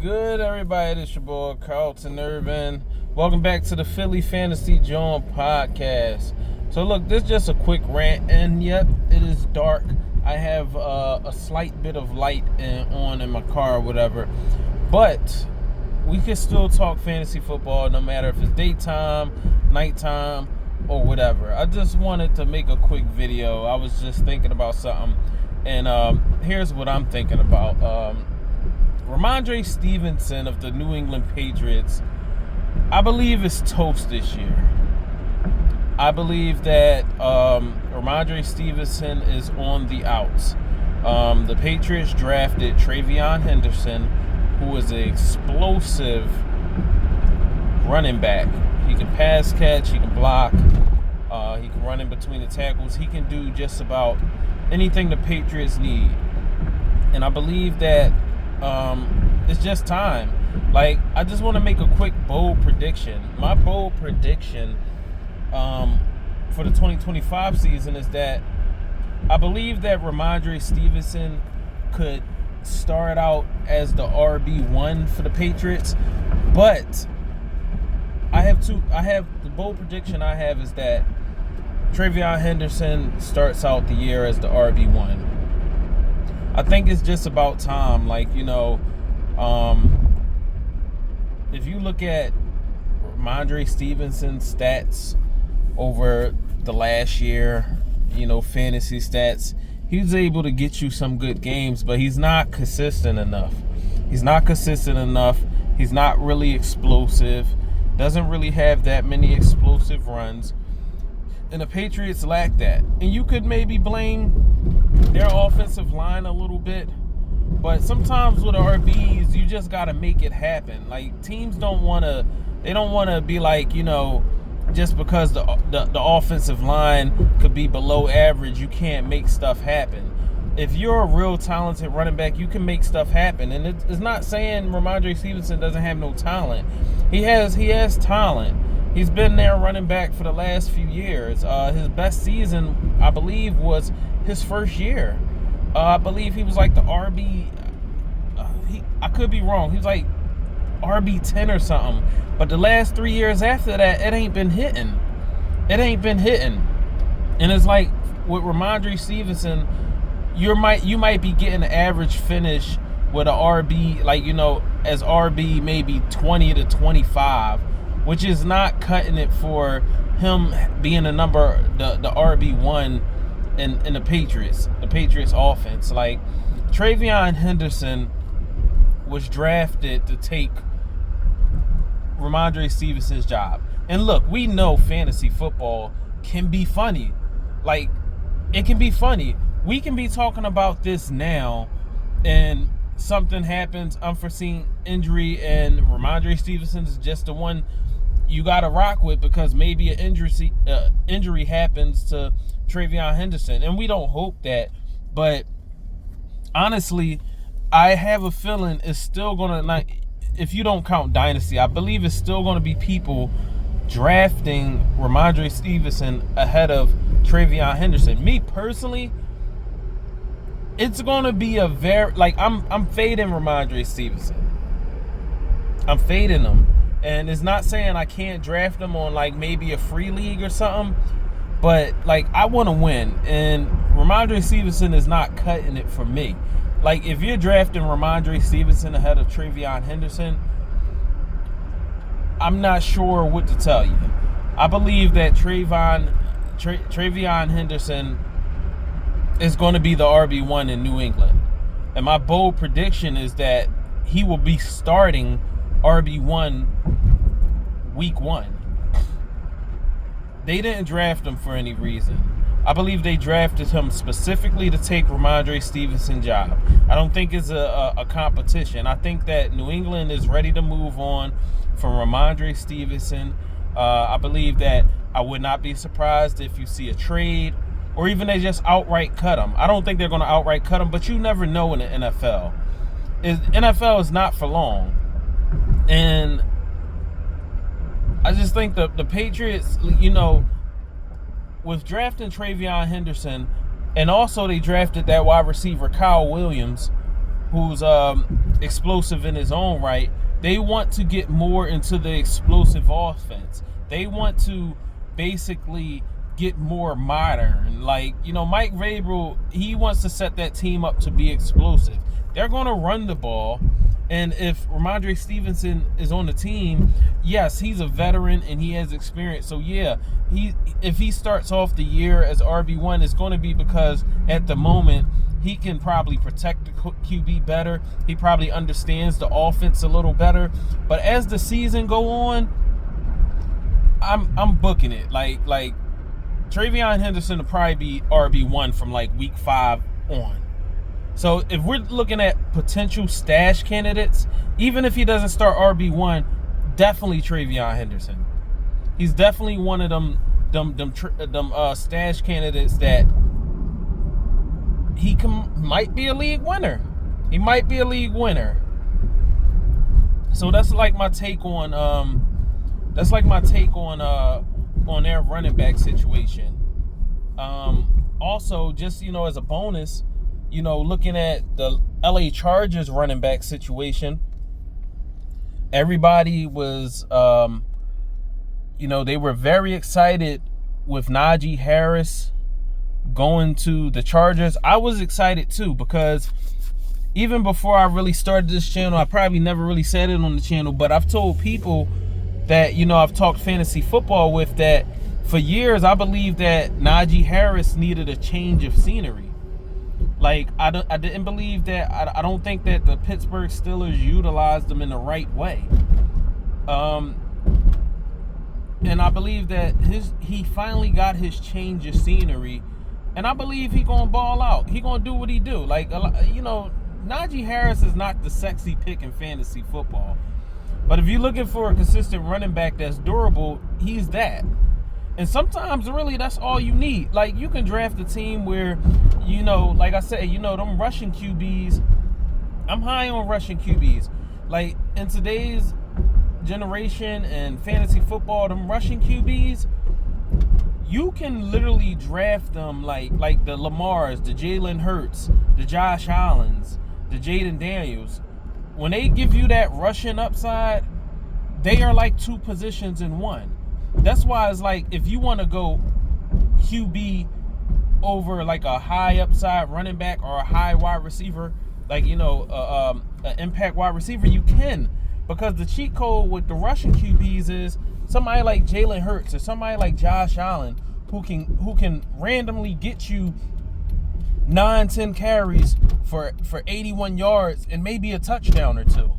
Good, everybody? It's your boy Carlton Irvin. Welcome back to the Philly Fantasy John podcast. So look, this is just a quick rant, and yep, it is dark. I have a slight bit of light on in my car or whatever, but we can still talk fantasy football no matter if it's daytime, nighttime, or whatever. I just wanted to make a quick video. I was just thinking about something, and here's what I'm thinking about. Rhamondre Stevenson of the New England Patriots, I believe, is toast this year. I believe that Rhamondre Stevenson is on the outs. The Patriots drafted Travion Henderson, who is an explosive running back. He can pass catch, he can block, he can run in between the tackles. He can do just about anything the Patriots need. And I believe that it's just time. Like, I just want to make a quick bold prediction. My bold prediction for the 2025 season is that I believe that Rhamondre Stevenson could start out as the RB1 for the Patriots, but the bold prediction I have is that Travion Henderson starts out the year as the RB1. I think it's just about time. Like, if you look at Rhamondre Stevenson's stats over the last year, fantasy stats, he was able to get you some good games, but he's not consistent enough. He's not really explosive. Doesn't really have that many explosive runs. And the Patriots lack that. And you could maybe blame their offensive line a little bit, but sometimes with RBs, you just got to make it happen. Like, teams don't want to be like, just because the offensive line could be below average, you can't make stuff happen. If you're a real talented running back, you can make stuff happen. And it's not saying Rhamondre Stevenson doesn't have no talent. He has talent. He's been there running back for the last few years. His best season, I believe, was his first year. I believe he was like the RB. I could be wrong. He was like RB10 or something. But the last 3 years after that, it ain't been hitting. And it's like with Rhamondre Stevenson, you might be getting an average finish with a RB, as RB maybe 20 to 25, which is not cutting it for him being the RB1 in the Patriots offense. Like, Travion Henderson was drafted to take Rhamondre Stevenson's job. And look, we know fantasy football can be funny. Like, it can be funny. We can be talking about this now, and something happens, unforeseen injury, and Rhamondre Stevenson is just the one you got to rock with because maybe an injury happens to Travion Henderson. And we don't hope that, but honestly, I have a feeling it's still going to, if you don't count Dynasty, I believe it's still going to be people drafting Rhamondre Stevenson ahead of Travion Henderson. Me personally, it's going to be a very, I'm fading Rhamondre Stevenson. I'm fading him. And it's not saying I can't draft him on maybe a free league or something, but I want to win. And Rhamondre Stevenson is not cutting it for me. If you're drafting Rhamondre Stevenson ahead of Travion Henderson, I'm not sure what to tell you. I believe that Travion Henderson is going to be the RB1 in New England. And my bold prediction is that he will be starting RB1 week 1. They didn't draft him for any reason. I believe they drafted him specifically to take Rhamondre Stevenson's job. I don't think it's a competition. I think that New England is ready to move on from Rhamondre Stevenson. I believe that I would not be surprised if you see a trade, or even they just outright cut him. I don't think they're going to outright cut him, but you never know in the NFL. NFL is not for long. And I just think the Patriots, with drafting Travion Henderson, and also they drafted that wide receiver Kyle Williams, who's explosive in his own right. They want to get more into the explosive offense. They want to basically get more modern. Like, Mike Vrabel, he wants to set that team up to be explosive. They're going to run the ball. And if rhamondre Stevenson is on the team, yes, he's a veteran and he has experience. So, yeah, if he starts off the year as RB1, it's going to be because at the moment he can probably protect the QB better. He probably understands the offense a little better. But as the season go on, I'm booking it. Like Travion Henderson will probably be RB1 from like week 5 on. So if we're looking at potential stash candidates, even if he doesn't start RB1, definitely Travion Henderson. He's definitely one of them stash candidates that might be a league winner. He might be a league winner. So that's like my take on their running back situation. Also, just as a bonus, looking at the LA Chargers running back situation, everybody was, they were very excited with Najee Harris going to the Chargers. I was excited too, because even before I really started this channel, I probably never really said it on the channel, but I've told people that, I've talked fantasy football with, that for years I believed that Najee Harris needed a change of scenery. Like, I didn't believe that. I don't think that the Pittsburgh Steelers utilized him in the right way. And I believe that he finally got his change of scenery, and I believe he gonna ball out. He gonna do what he do. Like, Najee Harris is not the sexy pick in fantasy football, but if you're looking for a consistent running back that's durable, he's that. And sometimes, really, that's all you need. Like, you can draft a team where, like I said, them rushing QBs. I'm high on rushing QBs. Like, in today's generation and fantasy football, them rushing QBs, you can literally draft them like the Lamars, the Jalen Hurts, the Josh Allens, the Jaden Daniels. When they give you that rushing upside, they are like 2 positions in one. That's why it's like, if you want to go QB over like a high upside running back or a high wide receiver, like, an impact wide receiver, you can. Because the cheat code with the rushing QBs is somebody like Jalen Hurts or somebody like Josh Allen who can randomly get you 9-10 carries for 81 yards and maybe a touchdown or 2.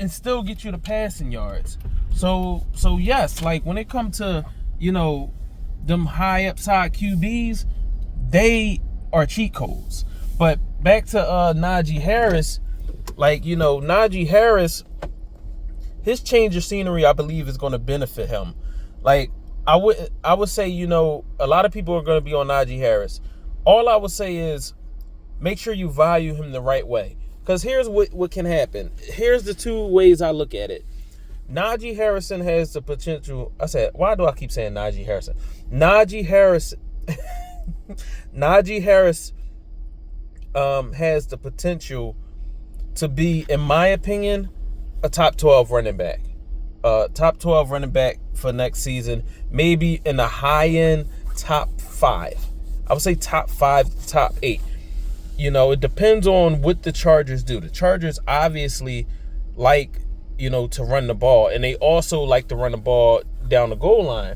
And still get you the passing yards. So yes, like, when it comes to, them high upside QBs, they are cheat codes. But back to Najee Harris, like, Najee Harris, his change of scenery, I believe, is going to benefit him. Like, I would say, a lot of people are going to be on Najee Harris. All I would say is make sure you value him the right way. Because here's what can happen. Here's the 2 ways I look at it. Najee Harrison has the potential. Why do I keep saying Najee Harrison? Najee Harris has the potential to be, in my opinion, a top 12 running back. Top 12 running back for next season. Maybe in the high end, top 5. I would say top 5, top 8. It depends on what the Chargers do. The Chargers obviously like, to run the ball, and they also like to run the ball down the goal line.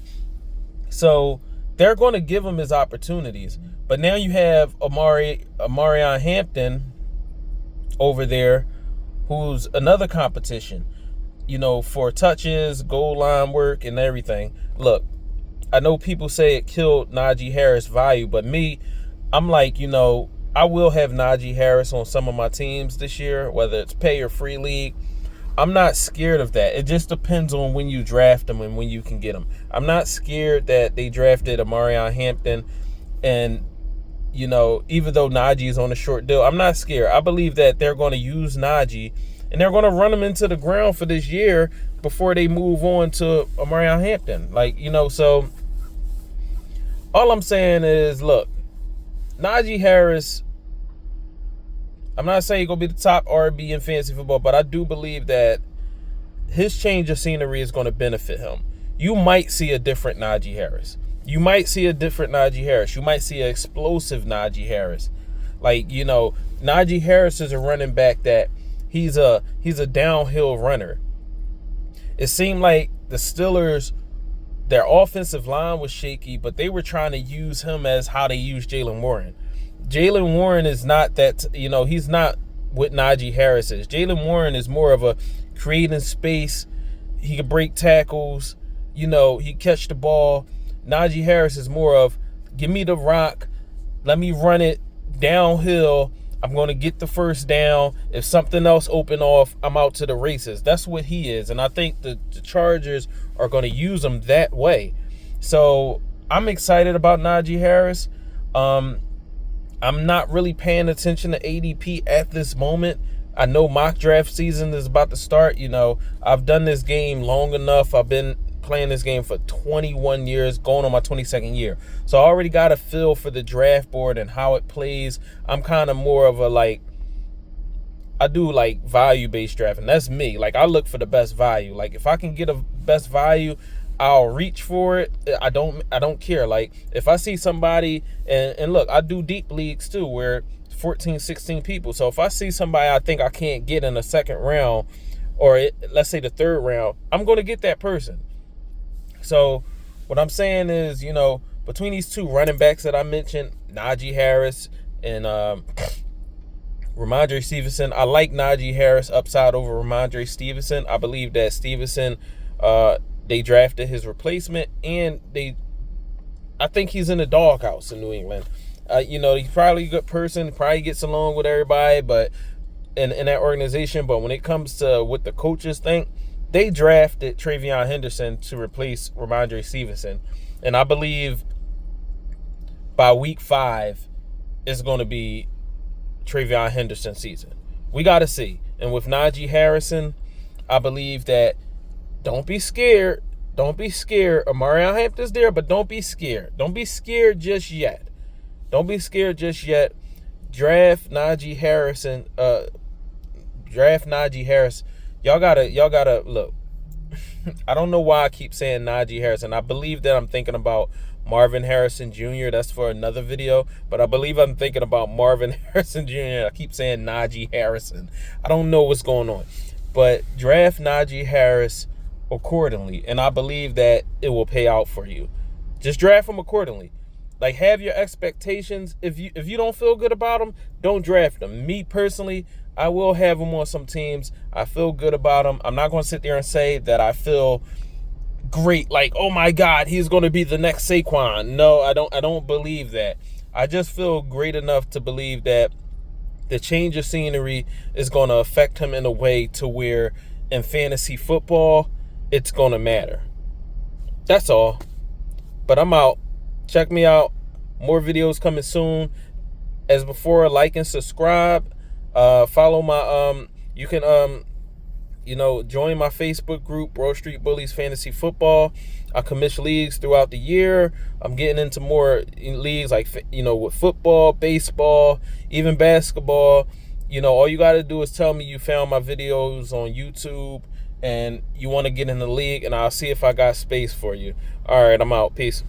So they're going to give him his opportunities. But now you have Amarion Hampton over there, who's another competition, for touches, goal line work, and everything. Look, I know people say it killed Najee Harris' value, but me, I'm like, I will have Najee Harris on some of my teams this year, whether it's pay or free league. I'm not scared of that. It just depends on when you draft them and when you can get them. I'm not scared that they drafted Amarion Hampton, and, even though Najee is on a short deal, I'm not scared. I believe that they're going to use Najee, and they're going to run him into the ground for this year before they move on to Amarion Hampton. So all I'm saying is, look, Najee Harris, I'm not saying he's going to be the top RB in fantasy football, but I do believe that his change of scenery is going to benefit him. You might see a different Najee Harris. You might see a different Najee Harris. You might see an explosive Najee Harris. Like, you know, Najee Harris is a running back that he's a downhill runner. It seemed like the Steelers, their offensive line was shaky, but they were trying to use him as how they use Jaylen Warren. Jaylen Warren is not that, you know, he's not what Najee Harris is. Jaylen Warren is more of a creating space. He can break tackles. You know, he catch the ball. Najee Harris is more of, give me the rock, let me run it downhill. I'm going to get the first down. If something else open off, I'm out to the races. That's what he is. And I think the Chargers are going to use him that way. So I'm excited about Najee Harris. I'm not really paying attention to ADP at this moment. I know mock draft season is about to start. You know, I've done this game long enough. I've been playing this game for 21 years, going on my 22nd year. So I already got a feel for the draft board and how it plays. I'm kind of more of a, like, I do like value-based drafting. That's me. Like, I look for the best value. Like, if I can get a best value, I'll reach for it. I don't care. Like, if I see somebody, and look, I do deep leagues too, where 14, 16 people. So if I see somebody I think I can't get in the second round, or let's say the third round, I'm going to get that person. So what I'm saying is, you know, between these two running backs that I mentioned, Najee Harris and rhamondre Stevenson, I like Najee Harris upside over rhamondre Stevenson. I believe that Stevenson, they drafted his replacement, and I think he's in the doghouse in New England. You know, he's probably a good person, probably gets along with everybody, but in that organization. But when it comes to what the coaches think, they drafted Travion Henderson to replace rhamondre Stevenson. And I believe by week 5, it's going to be Travion Henderson season. We got to see. And with Najee Harrison, I believe that don't be scared. Don't be scared. Amarion Hampton's there, but don't be scared. Don't be scared just yet. Don't be scared just yet. Draft Najee Harrison. Draft Najee Harris. Y'all gotta look. I don't know why I keep saying Najee Harrison. I believe that I'm thinking about Marvin Harrison Jr. That's for another video. But I believe I'm thinking about Marvin Harrison Jr. I keep saying Najee Harrison. I don't know what's going on. But draft Najee Harris accordingly. And I believe that it will pay out for you. Just draft him accordingly. Like, have your expectations. If you don't feel good about him, don't draft him. Me personally, I will have him on some teams. I feel good about him. I'm not going to sit there and say that I feel great, like, oh my God, he's going to be the next Saquon. No, I don't believe that. I just feel great enough to believe that the change of scenery is going to affect him in a way to where in fantasy football, it's going to matter. That's all. But I'm out. Check me out. More videos coming soon. As before, like and subscribe. Follow my you can join my Facebook group, Bro Street Bullies Fantasy Football. I commission leagues throughout the year. I'm getting into more leagues like, with football, baseball, even basketball. All you got to do is tell me you found my videos on YouTube and you want to get in the league, and I'll see if I got space for you. All right, I'm out. Peace.